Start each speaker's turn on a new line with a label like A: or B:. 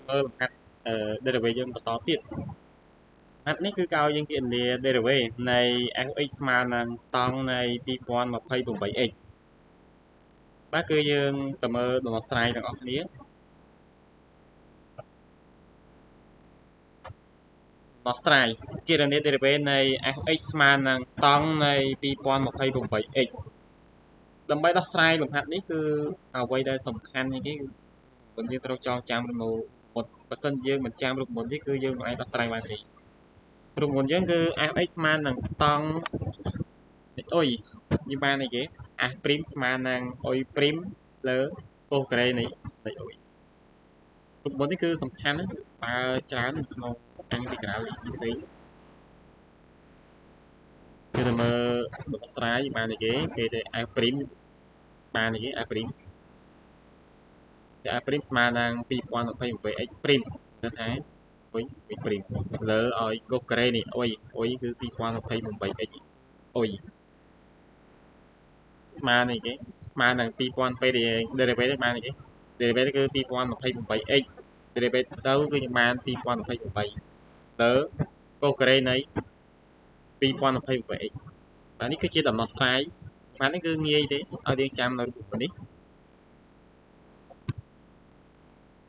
A: មើលលំហាត់derivative យើងបន្តទៀតហាត់នេះគឺកោយើងគណនា derivative នៃ f(x) ស្មើនឹងតង់នៃ 2028x បាទគឺយើងទៅមើលដំណោះស្រាយទាំងអស់គ្នាដោះស្រាយគណនា derivative នៃ f(x) ស្មើនឹងតង់នៃ 2028x ដើម្បីដោះស្រាយលំហាត់នេះគឺអ្វីដែលសំខាន់ជាងគេគឺយើងត្រូវចងចាំរូបមន្តមុនបើសិនយើងមិនចាំរូបមន្តនេះគឺយើងមិនអាចដោះស្រាយបានទេរូបមន្តយើងគឺ f(x) ស្មើនឹងតង់នៃអុយយើងបានអីគេ f' ស្មើនឹងអុយព្រីមលើកូសការ៉េនៃអុយរូបមន្តនេះគឺសំខាន់ណាស់បើច្រើននៅក្នុងអង្គទីក្រៅ ECC គឺទៅមើលដំណោះស្រាយបានអីគេទៅ f' បានអីគេ f' ស្អាស្មើនឹង 2028x ព្រីមគឺថាអុយព្រីមលើឲ្យកូសការ៉េនេះអុយគឺ 2028x អុយស្មើនឹងគេស្មើនឹង2000ពេល derivative បានគេ derivative គឺ 2028x derivative ទៅគឺយើងបាន2028លើកូសការ៉េនៃ 2028x បាទនេះគឺជាដំណោះស្រាយបាទនេះគឺងាយទេឲ្យយើងចាំនៅរូបនេះ